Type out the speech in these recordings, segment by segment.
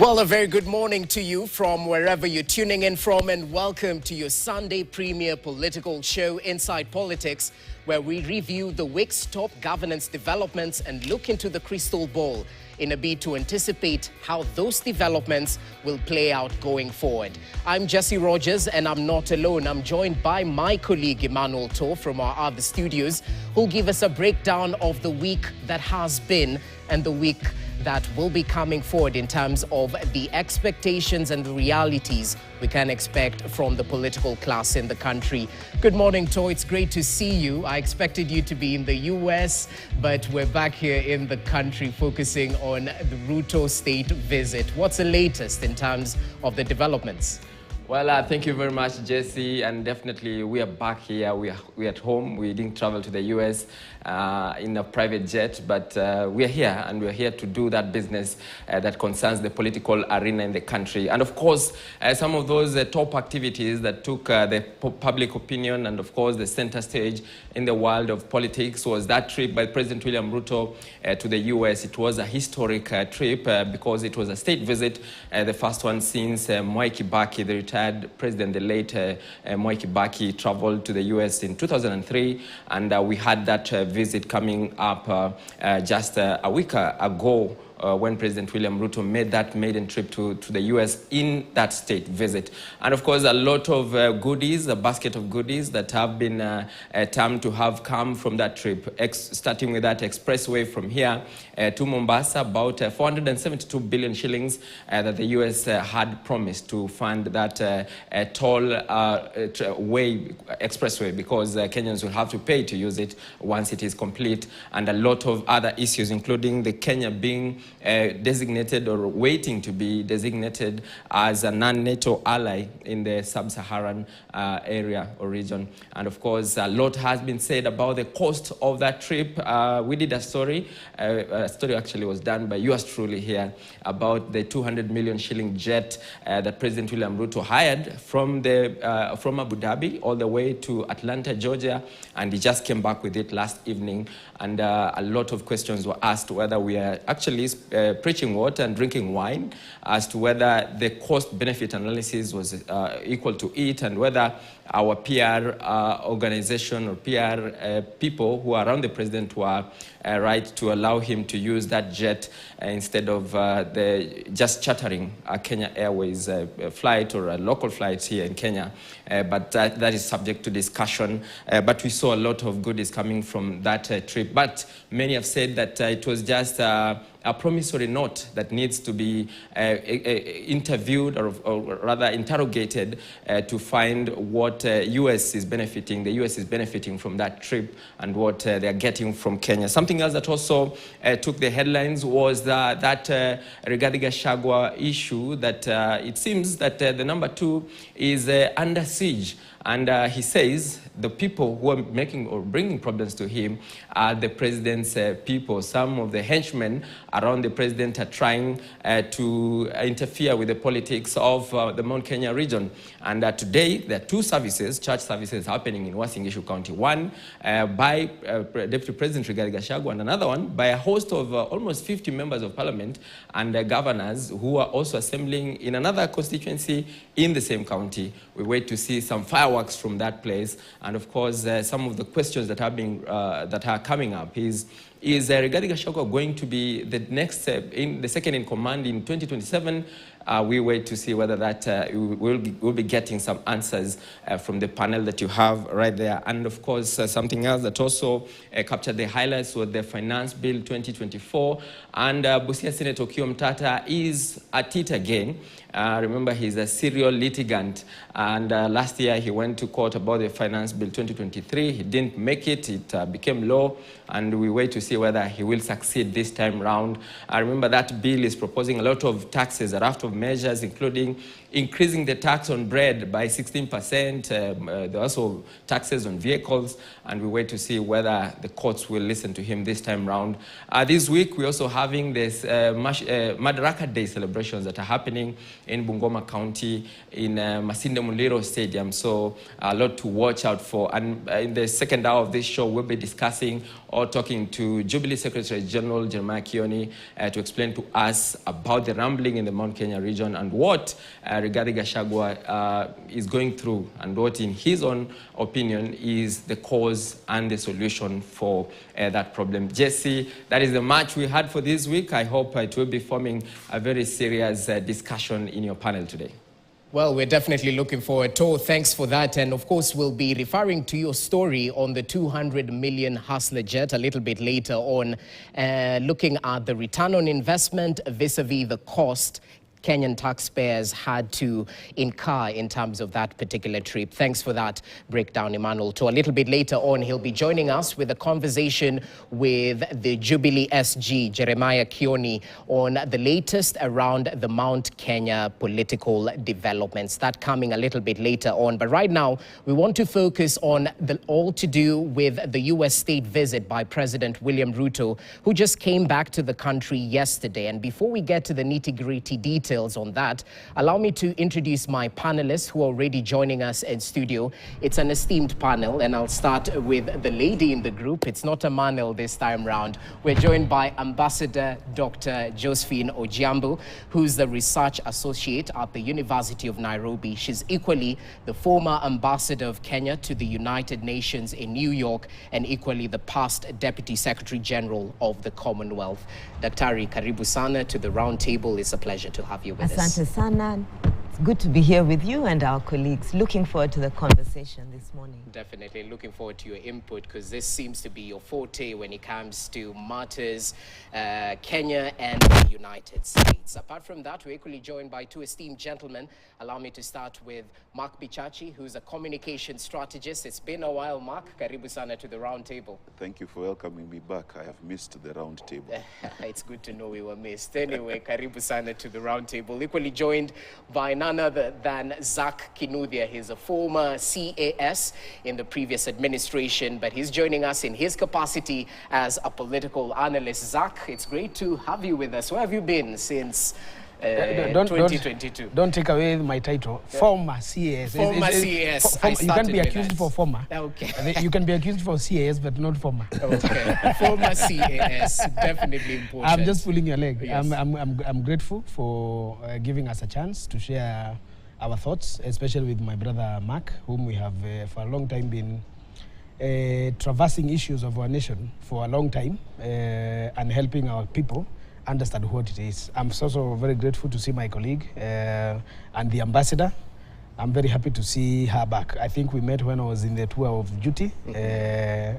Well, a very good morning to you from wherever you're tuning in from, and welcome to your Sunday premier political show, Inside Politics, where we review the week's top governance developments and look into the crystal ball in a bid to anticipate how those developments will play out going forward. I'm Jesse Rogers, and I'm not alone. I'm joined by my colleague Emmanuel Toh from our other studios, who'll give us a breakdown of the week that has been and the week that will be coming forward in terms of the expectations and the realities we can expect from the political class in the country. Good morning, Toh. It's great to see you. I expected you to be in the US, but we're back here in the country focusing on the Ruto state visit. What's the latest in terms of the developments? Well, thank you very much, Jesse, and definitely we are back here. We're at home. We didn't travel to the US in a private jet, but we're here, and we're here to do that business that concerns the political arena in the country. And of course, some of those top activities that took the public opinion and of course the center stage in the world of politics was that trip by President William Ruto to the US. It was a historic trip because it was a state visit, the first one since Mwai Kibaki, the retired president, the late Mwai Kibaki, traveled to the US in 2003, and we had that visit coming up just a week ago when President William Ruto made that maiden trip to the US in that state visit. And of course, a lot of goodies, a basket of goodies that have been termed to have come from that trip, starting with that expressway from here to Mombasa, about 472 billion shillings that the US had promised to fund that toll expressway, because Kenyans will have to pay to use it once it is complete, and a lot of other issues, including the Kenya being designated or waiting to be designated as a non-NATO ally in the sub-Saharan area or region. And of course, a lot has been said about the cost of that trip. We did a story actually was done by yours truly here about the 200 million shilling jet that President William Ruto hired from Abu Dhabi all the way to Atlanta, Georgia, and he just came back with it last evening. And a lot of questions were asked whether we are actually preaching water and drinking wine, as to whether the cost-benefit analysis was equal to it, and whether our PR organization or PR people who are around the president were right to allow him to use that jet instead of just chartering a Kenya Airways flight or a local flight here in Kenya. But that is subject to discussion. But we saw a lot of goodies coming from that trip. But many have said that it was just a promissory note that needs to be interviewed or rather interrogated to find what US is benefiting. The US is benefiting from that trip and what they're getting from Kenya. Something else that also took the headlines was that Rigathi Gachagua issue, that it seems that the number 2 is under siege. And he says the people who are making or bringing problems to him are the president's people. Some of the henchmen around the president are trying to interfere with the politics of the Mount Kenya region. And today, there are 2 services, church services happening in Uasin Gishu County. One by Deputy President Rigathi Gachagua, and another one by a host of almost 50 members of parliament and governors who are also assembling in another constituency in the same county. We wait to see some fireworks from that place. And of course, some of the questions that are coming up is Rigathi Gachagua going to be the next the second in command in 2027? We wait to see whether that we'll be getting some answers from the panel that you have right there. And of course, something else that also captured the highlights was the Finance Bill 2024. And Busia Senator Okiya Mtata is at it again. Remember, he's a serial litigant. And last year, he went to court about the Finance Bill 2023. He didn't make it. It became law. And we wait to see whether he will succeed this time round. Remember, that bill is proposing a lot of taxes, a raft of measures, including increasing the tax on bread by 16%. There are also taxes on vehicles, and we wait to see whether the courts will listen to him this time round. This week, we're also having this Madaraka Day celebrations that are happening in Bungoma County in Masinde Muliro Stadium. So a lot to watch out for. And in the second hour of this show, we'll be discussing or talking to Jubilee Secretary General Jeremiah Kioni to explain to us about the rumbling in the Mount Kenya region and what Rigathi Gachagua is going through, and what, in his own opinion, is the cause and the solution for that problem. Jesse, that is the match we had for this week. I hope it will be forming a very serious discussion in your panel today. Well, we're definitely looking forward to it. Thanks for that. And of course, we'll be referring to your story on the 200 million hustler jet a little bit later on, looking at the return on investment vis-a-vis the cost Kenyan taxpayers had to incur in terms of that particular trip. Thanks for that breakdown, Emmanuel. To a little bit later on, he'll be joining us with a conversation with the Jubilee SG, Jeremiah Kioni, on the latest around the Mount Kenya political developments. That coming a little bit later on. But right now, we want to focus on all to do with the U.S. state visit by President William Ruto, who just came back to the country yesterday. And before we get to the nitty-gritty details on that, allow me to introduce my panelists who are already joining us in studio. It's an esteemed panel, and I'll start with the lady in the group. It's not a manel this time round. We're joined by Ambassador Dr. Josephine Ojiambo, who's the research associate at the University of Nairobi. She's equally the former ambassador of Kenya to the United Nations in New York, and equally the past Deputy Secretary General of the Commonwealth. Daktari, karibu sana to the round table. It's a pleasure to have you with us. Asante sana. It's good to be here with you and our colleagues. Looking forward to the conversation this morning. Definitely looking forward to your input, because this seems to be your forte when it comes to matters Kenya and the United States. Apart from that, we're equally joined by two esteemed gentlemen. Allow me to start with Mark Bichachi, who's a communication strategist. It's been a while, Mark. Karibu sana to the round table. Thank you for welcoming me back. I have missed the round table. It's good to know we were missed. Anyway, karibu sana to the round table. Equally joined by none other than Zach Kinuthia. He's a former CAS in the previous administration, but he's joining us in his capacity as a political analyst. Zach, it's great to have you with us. Where have you been since 2022? Don't take away my title. Former CAS. Former CAS. You can't be accused for former. Okay. You can be accused for CAS, but not former. Okay. Former CAS. Definitely important. I'm just pulling your leg. Yes. I'm grateful for giving us a chance to share our thoughts, especially with my brother Mark, whom we have for a long time been traversing issues of our nation for a long time and helping our people understand what it is. I'm also very grateful to see my colleague and the ambassador. I'm very happy to see her back. I think we met when I was in the tour of duty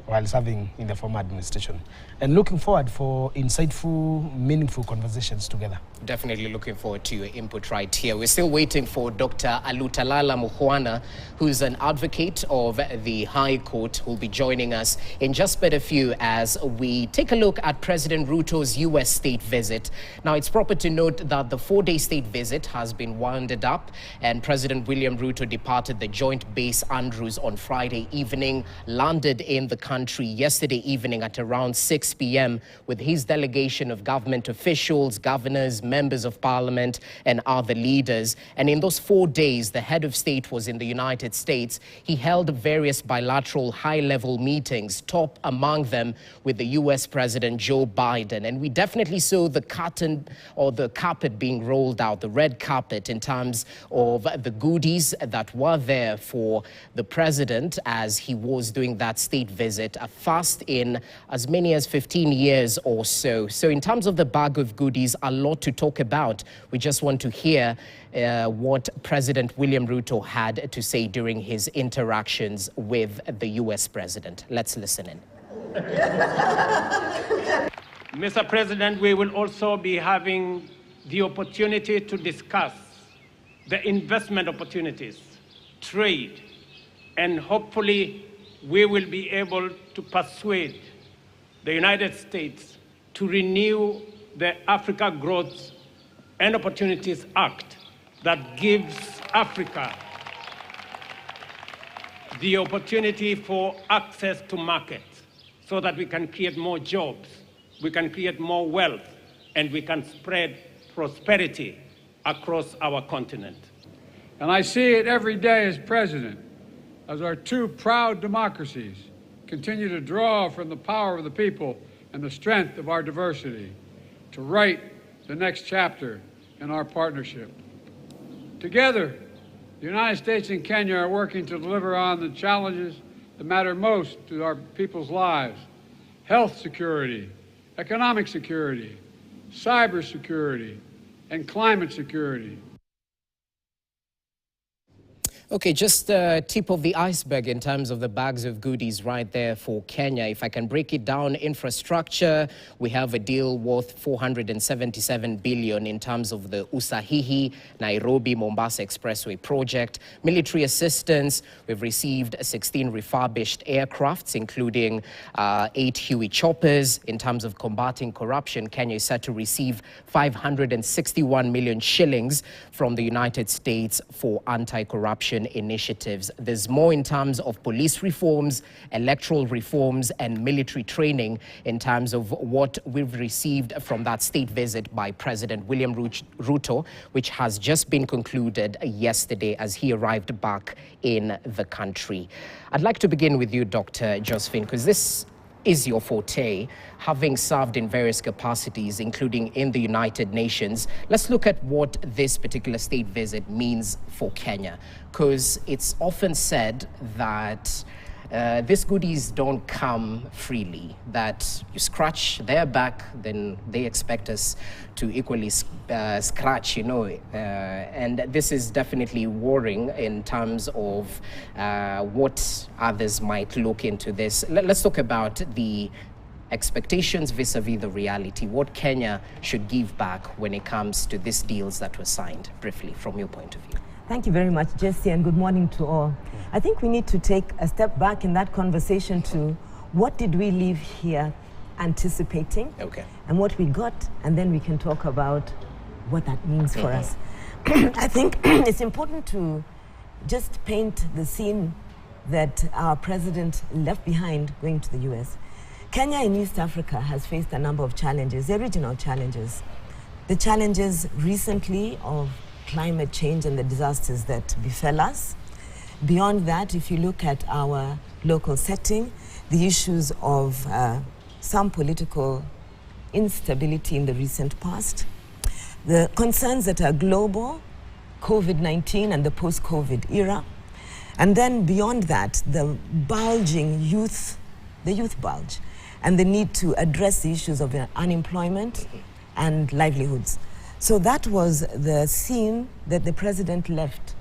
while serving in the former administration. And looking forward for insightful, meaningful conversations together. Definitely looking forward to your input right here. We're still waiting for Dr. Alutalala Mukhwana, who's an advocate of the High Court, who'll be joining us in just but a few as we take a look at President Ruto's U.S. state visit. Now, it's proper to note that the 4-day state visit has been wound up, and President William Ruto departed the Joint Base Andrews on Friday evening, landed in the country yesterday evening at around 6 p.m. with his delegation of government officials, governors, members of parliament, and other leaders. And in those 4 days, the head of state was in the United States. He held various bilateral high-level meetings, top among them with the U.S. President Joe Biden. And we definitely saw the curtain or the carpet being rolled out, the red carpet, in terms of the goodies that were there for the president as he was doing that state visit, a first in as many as 15 years or so. So in terms of the bag of goodies, a lot to talk about. We just want to hear what President William Ruto had to say during his interactions with the U.S. president. Let's listen in. Mr. President, we will also be having the opportunity to discuss the investment opportunities, trade, and hopefully we will be able to persuade the United States to renew the Africa Growth and Opportunities Act that gives Africa the opportunity for access to markets so that we can create more jobs, we can create more wealth, and we can spread prosperity across our continent. And I see it every day as president, as our two proud democracies continue to draw from the power of the people and the strength of our diversity to write the next chapter in our partnership. Together, the United States and Kenya are working to deliver on the challenges that matter most to our people's lives: health security, economic security, cyber security, and climate security. Okay, just the tip of the iceberg in terms of the bags of goodies right there for Kenya. If I can break it down, infrastructure, we have a deal worth 477 billion in terms of the Usahihi Nairobi-Mombasa Expressway project. Military assistance, we've received 16 refurbished aircrafts, including 8 Huey choppers. In terms of combating corruption, Kenya is set to receive 561 million shillings from the United States for anti-corruption initiatives. There's more in terms of police reforms, electoral reforms, and military training in terms of what we've received from that state visit by President William Ruto, which has just been concluded yesterday as he arrived back in the country. I'd like to begin with you, Dr. Josephine, because this is your forte, having served in various capacities, including in the United Nations. Let's look at what this particular state visit means for Kenya, because it's often said that these goodies don't come freely, that you scratch their back, then they expect us to equally scratch, and this is definitely worrying in terms of what others might look into this. Let's talk about the expectations vis-a-vis the reality, what Kenya should give back when it comes to these deals that were signed, briefly, from your point of view. Thank you very much, Jesse, and good morning to all. I think we need to take a step back in that conversation to what did we leave here anticipating, and what we got, and then we can talk about what that means for us. I think it's important to just paint the scene that our president left behind going to the US. Kenya in East Africa has faced a number of challenges, the regional challenges. The challenges recently of climate change and the disasters that befell us. Beyond that, if you look at our local setting, the issues of some political instability in the recent past, the concerns that are global, COVID-19 and the post-COVID era, and then beyond that, the bulging youth, the youth bulge, and the need to address the issues of unemployment and livelihoods. So that was the scene that the president left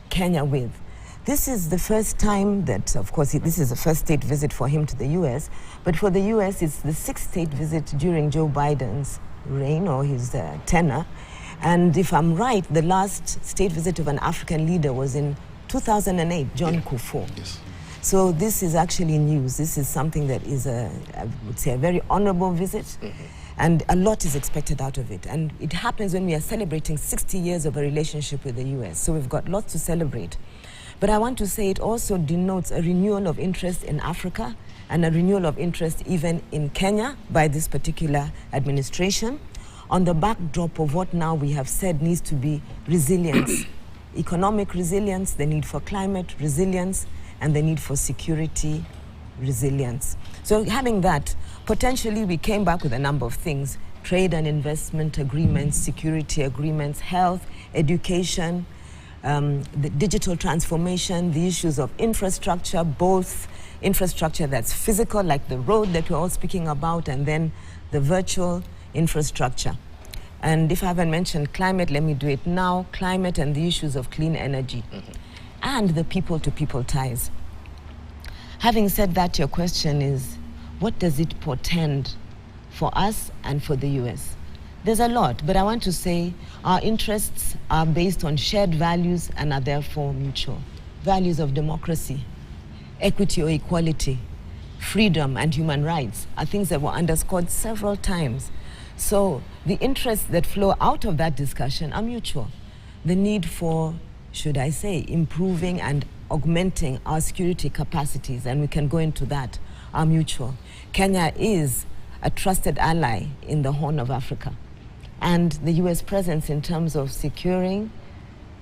Kenya with. This is the first time that, of course, this is the first state visit for him to the US, but for the US, it's the 6th state visit during Joe Biden's reign or his tenure. And if I'm right, the last state visit of an African leader was in 2008, John Kufuor. Yes. So this is actually news. This is something that is, I would say, a very honorable visit. And a lot is expected out of it. And it happens when we are celebrating 60 years of a relationship with the US. So we've got lots to celebrate. But I want to say it also denotes a renewal of interest in Africa and a renewal of interest even in Kenya by this particular administration on the backdrop of what now we have said needs to be resilience, economic resilience, the need for climate resilience, and the need for security resilience. So having that, potentially we came back with a number of things: trade and investment agreements, security agreements, health, education, the digital transformation, the issues of infrastructure, both infrastructure that's physical, like the road that we're all speaking about, and then the virtual infrastructure. And if I haven't mentioned climate, let me do it now. Climate and the issues of clean energy and the people-to-people ties. Having said that, your question is, what does it portend for us and for the US? There's a lot, but I want to say our interests are based on shared values and are therefore mutual. Values of democracy, equity or equality, freedom and human rights are things that were underscored several times. So the interests that flow out of that discussion are mutual. the need for, should I say, improving and augmenting our security capacities, and we can go into that, are mutual. Kenya is a trusted ally in the Horn of Africa. And the US presence in terms of securing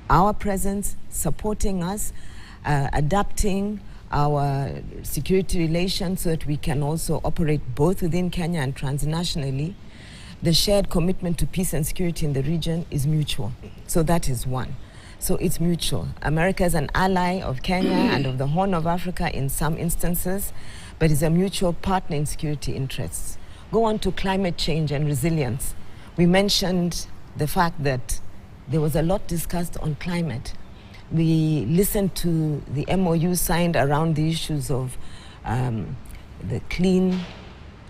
our presence, supporting us, adapting our security relations so that we can also operate both within Kenya and transnationally, the shared commitment to peace and security in the region is mutual. So that is one. So it's mutual. America is an ally of Kenya and of the Horn of Africa in some instances, but is a mutual partner in security interests. Go on to climate change and resilience. We mentioned the fact that there was a lot discussed on climate. We listened to the MOU signed around the issues of the clean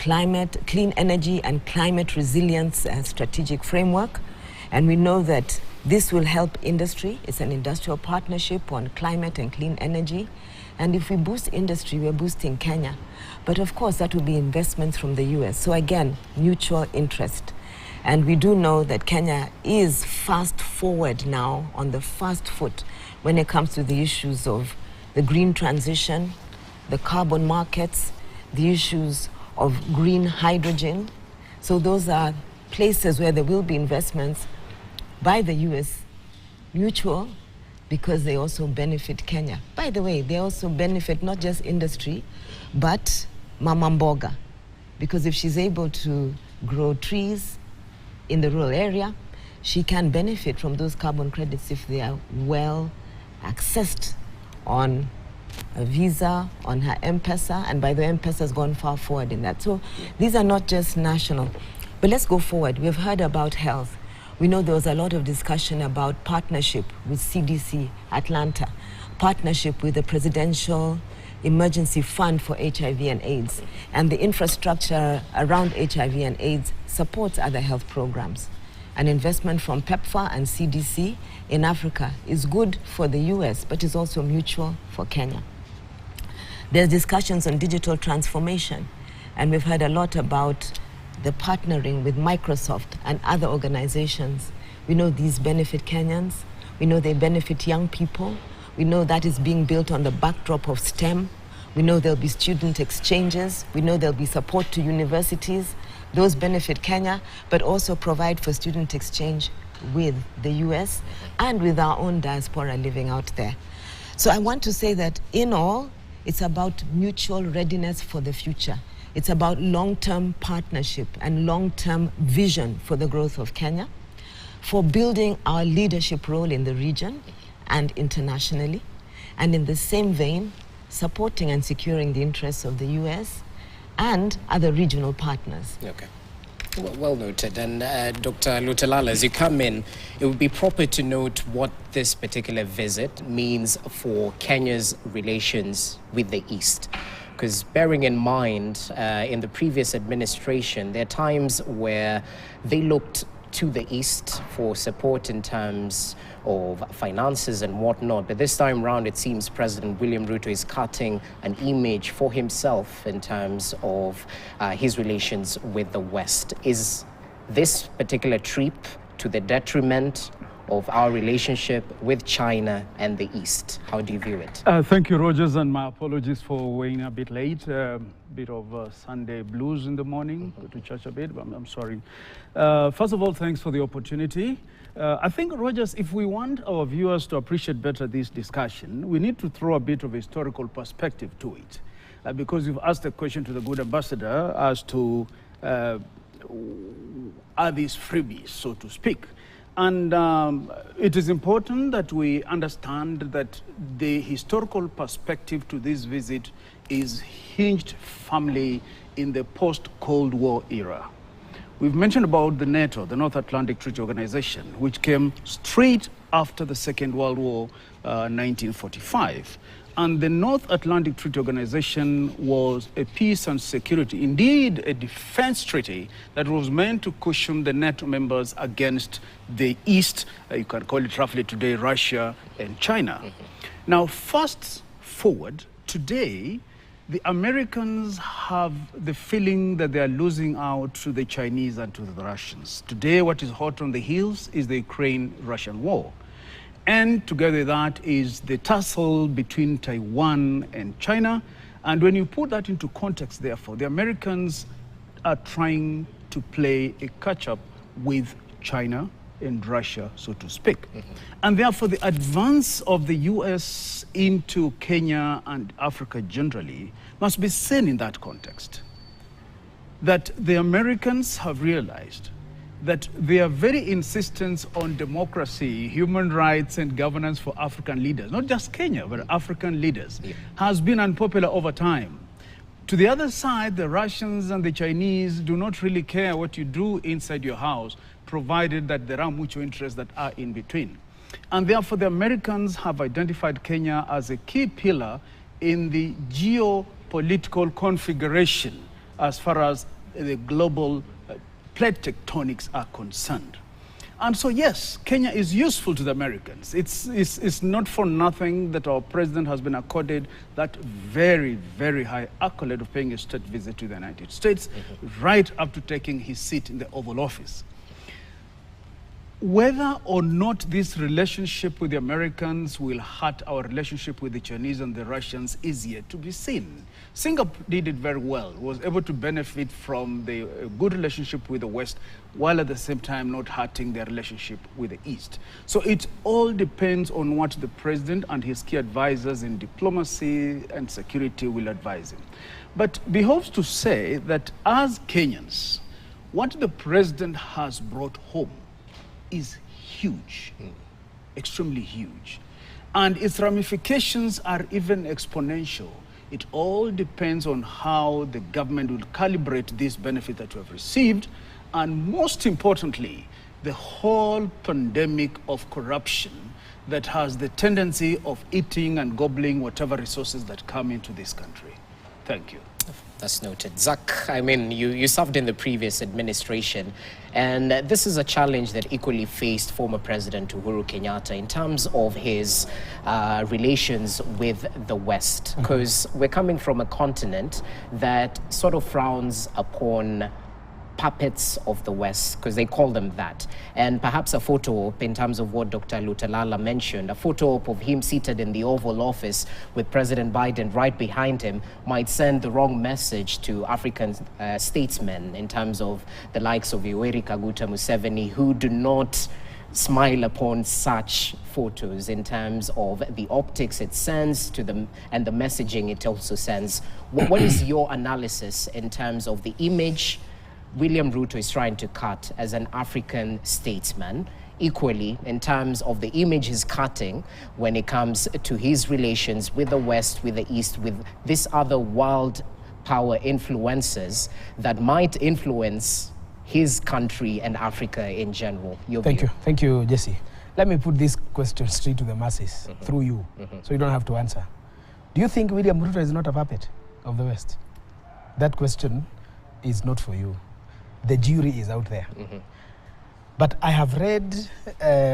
energy and climate resilience strategic framework. And we know that this will help industry. It's an industrial partnership on climate and clean energy. And if we boost industry, we're boosting Kenya. But of course, that will be investments from the US. So again, mutual interest. And we do know that Kenya is fast forward now, on the fast foot, when it comes to the issues of the green transition, the carbon markets, the issues of green hydrogen. So those are places where there will be investments by the US, mutual, because they also benefit Kenya. By the way, they also benefit not just industry, but Mama Mboga, because if she's able to grow trees in the rural area, she can benefit from those carbon credits if they are well accessed on a visa, on her M-Pesa, and by the way, M-Pesa has gone far forward in that. So these are not just national. But let's go forward. We've heard about health. We know there was a lot of discussion about partnership with CDC Atlanta, partnership with the Presidential Emergency Fund for HIV and AIDS, and the infrastructure around HIV and AIDS supports other health programs. An investment from PEPFAR and CDC in Africa is good for the US, but is also mutual for Kenya. There's discussions on digital transformation, and we've heard a lot about the partnering with Microsoft and other organizations. We know these benefit Kenyans. We know they benefit young people. We know that is being built on the backdrop of STEM. We know there'll be student exchanges. We know there'll be support to universities. Those benefit Kenya, but also provide for student exchange with the US and with our own diaspora living out there. So I want to say that in all, it's about mutual readiness for the future. It's about long-term partnership and long-term vision for the growth of Kenya, for building our leadership role in the region and internationally, and in the same vein, supporting and securing the interests of the US and other regional partners. Okay. Well noted. And Dr. Lutelala, as you come in, it would be proper to note what this particular visit means for Kenya's relations with the East. Because bearing in mind, in the previous administration, there are times where they looked to the East for support in terms of finances and whatnot. But this time around, it seems President William Ruto is cutting an image for himself in terms of his relations with the West. Is this particular trip to the detriment of our relationship with China and the East? How do you view it? Thank you, Rogers, and my apologies for weighing a bit late. Bit of Sunday blues in the morning, go to church a bit, but I'm sorry. First of all, thanks for the opportunity. I think, Rogers, if we want our viewers to appreciate better this discussion, we need to throw a bit of historical perspective to it. Because you've asked a question to the good ambassador as to are these freebies, so to speak. And it is important that we understand that the historical perspective to this visit is hinged firmly in the post-Cold War era. We've mentioned about the NATO, the North Atlantic Treaty Organization, which came straight after the Second World War, 1945. And the North Atlantic Treaty Organization was a peace and security, indeed a defense treaty that was meant to cushion the NATO members against the East, you can call it roughly today, Russia and China. Now, fast forward, today, the Americans have the feeling that they are losing out to the Chinese and to the Russians. Today, what is hot on the heels is the Ukraine-Russian war. And together with that is the tussle between Taiwan and China. And when you put that into context, therefore, the Americans are trying to play a catch-up with China and Russia, so to speak. And therefore, the advance of the US into Kenya and Africa generally must be seen in that context. That the Americans have realized that their very insistence on democracy, human rights, and governance for African leaders, not just Kenya, but African leaders, has been unpopular over time. To the other side, the Russians and the Chinese do not really care what you do inside your house, provided that there are mutual interests that are in between. And therefore, the Americans have identified Kenya as a key pillar in the geopolitical configuration as far as the global plate tectonics are concerned. And so, yes, Kenya is useful to the Americans. It's not for nothing that our president has been accorded that very, very high accolade of paying a state visit to the United States, right up to taking his seat in the Oval Office. Whether or not this relationship with the Americans will hurt our relationship with the Chinese and the Russians is yet to be seen. Singapore did it very well, was able to benefit from the good relationship with the West, while at the same time not hurting their relationship with the East. So it all depends on what the president and his key advisors in diplomacy and security will advise him. But behoves to say that as Kenyans, what the president has brought home is huge, extremely huge. And its ramifications are even exponential. It all depends on how the government will calibrate this benefit that we have received, and most importantly, the whole pandemic of corruption that has the tendency of eating and gobbling whatever resources that come into this country. Thank you. That's noted. Zach, I mean, you served in the previous administration, and this is a challenge that equally faced former President Uhuru Kenyatta in terms of his relations with the West, because we're coming from a continent that sort of frowns upon puppets of the West, because they call them that. And perhaps a photo op, in terms of what Dr. Lutalala mentioned, a photo op of him seated in the Oval Office with President Biden right behind him might send the wrong message to African statesmen in terms of the likes of Yoweri Kaguta Museveni, who do not smile upon such photos in terms of the optics it sends to them and the messaging it also sends. What is your analysis in terms of the image William Ruto is trying to cut as an African statesman, equally in terms of the image he's cutting when it comes to his relations with the West, with the East, with this other world power influences that might influence his country and Africa in general? Thank you, Jesse. Let me put this question straight to the masses through you, so you don't have to answer. Do you think William Ruto is not a puppet of the West? That question is not for you. The jury is out there. But I have read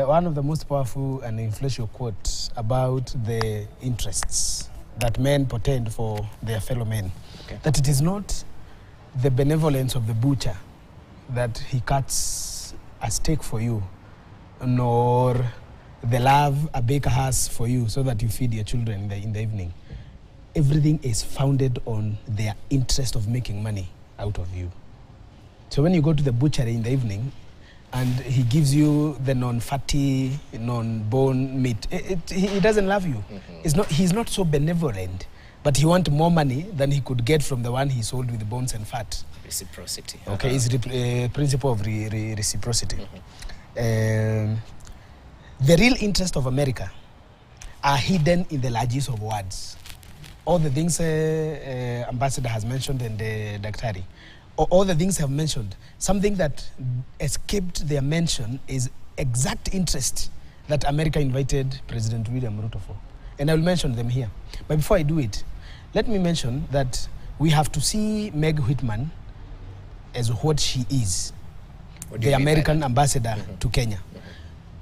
one of the most powerful and influential quotes about the interests that men portend for their fellow men. That it is not the benevolence of the butcher that he cuts a steak for you, nor the love a baker has for you so that you feed your children in the evening. Everything is founded on their interest of making money out of you. So when you go to the butchery in the evening and he gives you the non-fatty, non-bone meat, he doesn't love you. He's not so benevolent, but he wants more money than he could get from the one he sold with the bones and fat. Reciprocity. Okay, it's the principle of reciprocity. The real interest of America are hidden in the largesse of words. All the things Ambassador has mentioned and Daktari, all the things I've mentioned, something that escaped their mention is exact interest that America invited President William Ruto for. And I will mention them here. But before I do it, let me mention that we have to see Meg Whitman as what she is, the American ambassador to Kenya.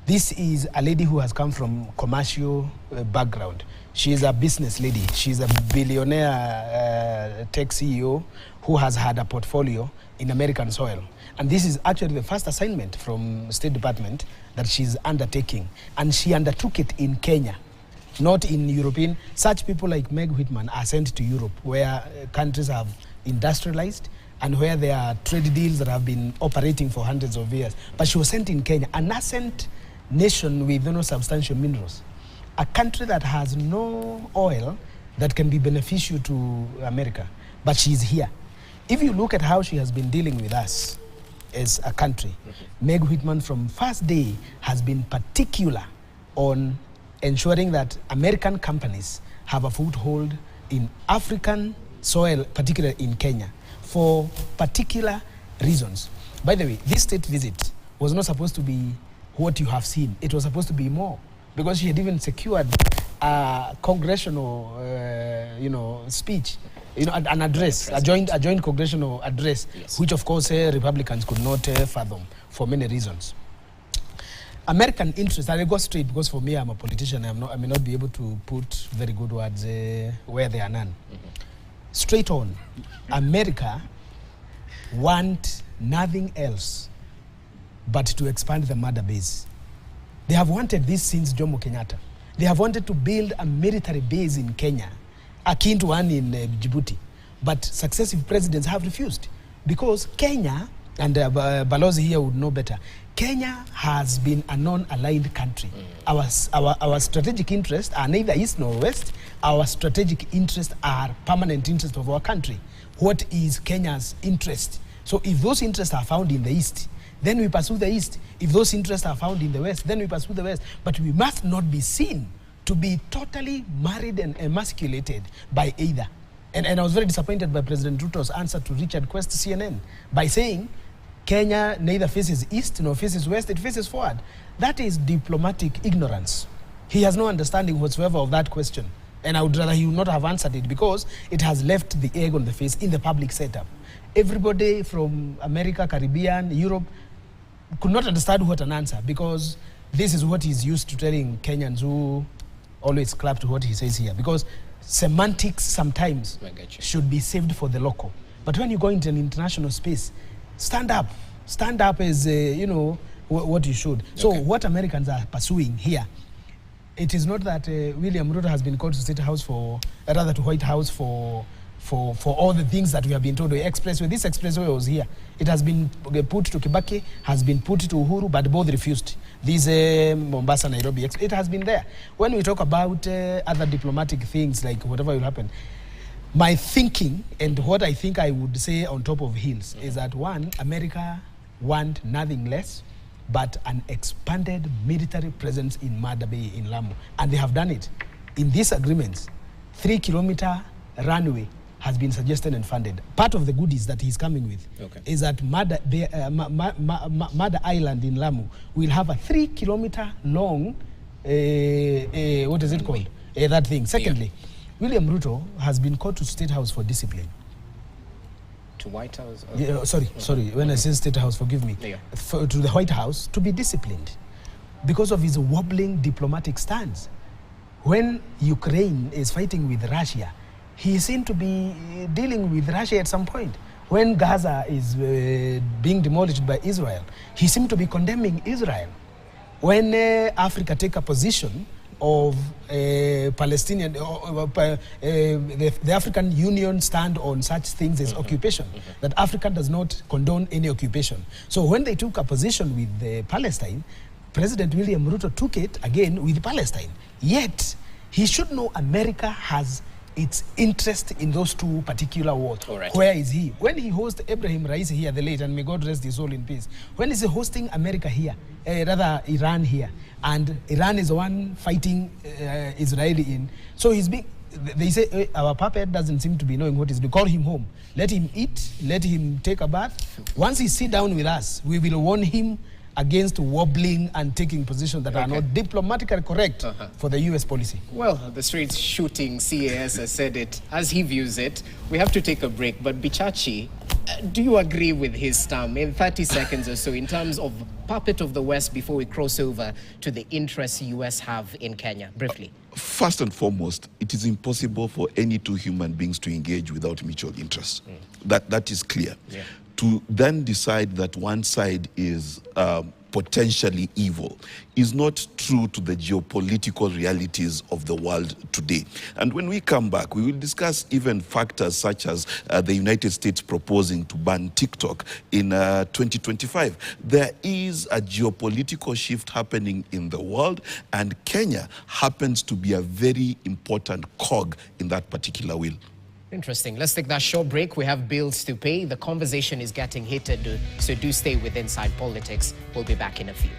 This is a lady who has come from commercial background. She is a business lady. She's a billionaire tech CEO who has had a portfolio in American soil. And this is actually the first assignment from State Department that she's undertaking. And she undertook it in Kenya, not in European. Such people like Meg Whitman are sent to Europe, where countries have industrialized and where there are trade deals that have been operating for hundreds of years. But she was sent in Kenya, a nascent nation with no substantial minerals. A country that has no oil that can be beneficial to America, but she's here. If you look at how she has been dealing with us as a country, Meg Whitman from first day has been particular on ensuring that American companies have a foothold in African soil, particularly in Kenya, for particular reasons. By the way, this state visit was not supposed to be what you have seen. It was supposed to be more, because she had even secured a congressional, speech, an address, a joint congressional address, yes, which of course Republicans could not fathom for many reasons. American interest, and I go straight because for me I'm a politician. I may not be able to put very good words where there are none. Straight on, America want nothing else but to expand the mother base. They have wanted this since Jomo Kenyatta. They have wanted to build a military base in Kenya, akin to one in Djibouti. But successive presidents have refused, because Kenya, and Balozi here would know better, Kenya has been a non-aligned country. Our strategic interests are neither east nor west. Our strategic interests are permanent interests of our country. What is Kenya's interest? So if those interests are found in the east, then we pursue the east. If those interests are found in the west, then we pursue the west. But we must not be seen to be totally married and emasculated by either. And I was very disappointed by President Ruto's answer to Richard Quest, CNN, by saying Kenya neither faces east nor faces west, it faces forward. That is diplomatic ignorance. He has no understanding whatsoever of that question. And I would rather he would not have answered it, because it has left the egg on the face in the public setup. Everybody from America, Caribbean, Europe could not understand what an answer, because this is what he's used to telling Kenyans who always clap to what he says here, because semantics sometimes should be saved for the local. But when you go into an international space, stand up as what you should. So what Americans are pursuing here, it is not that William Ruto has been called to State House to White House for all the things that we have been told. The expressway, this expressway was here. It has been put to Kibaki, has been put to Uhuru, but both refused. This Mombasa, Nairobi, it has been there. When we talk about other diplomatic things, like whatever will happen, my thinking and what I think I would say on top of hills is that, one, America want nothing less but an expanded military presence in Mada Bay in Lamu. And they have done it. In these agreements, 3-kilometer runway has been suggested and funded. Part of the goodies that he's coming with is that Mada Island in Lamu will have a 3-kilometer long, what is it called? That thing. Secondly, William Ruto has been called to State House for discipline. To White House? Sorry. When I say State House, forgive me. To the White House to be disciplined because of his wobbling diplomatic stance. When Ukraine is fighting with Russia, he seemed to be dealing with Russia at some point. When Gaza is being demolished by Israel, he seemed to be condemning Israel. When Africa take a position of Palestinian, the African Union stand on such things as occupation, that Africa does not condone any occupation. So when they took a position with Palestine, President William Ruto took it again with Palestine. Yet, he should know America has its interest in those two particular wars. Where is he? When he hosts Ibrahim Raisi here, the late, and may God rest his soul in peace, when is he hosting America here, rather Iran here, and Iran is the one fighting Israeli in. So he's being, they say, our puppet doesn't seem to be knowing what he's doing. Call him home. Let him eat, let him take a bath. Once he sit down with us, we will warn him against wobbling and taking positions that are not diplomatically correct for the US policy. Well, the straight shooting CAS has said it as he views it. We have to take a break, but Bichachi, do you agree with his term in 30 seconds or so in terms of puppet of the West before we cross over to the interests US have in Kenya? Briefly. First and foremost, it is impossible for any two human beings to engage without mutual interest. That is clear. Yeah. To then decide that one side is potentially evil is not true to the geopolitical realities of the world today. And when we come back, we will discuss even factors such as the United States proposing to ban TikTok in 2025. There is a geopolitical shift happening in the world, and Kenya happens to be a very important cog in that particular wheel. Interesting. Let's take that short break. We have bills to pay. The conversation is getting heated, so do stay with Inside Politics. We'll be back in a few.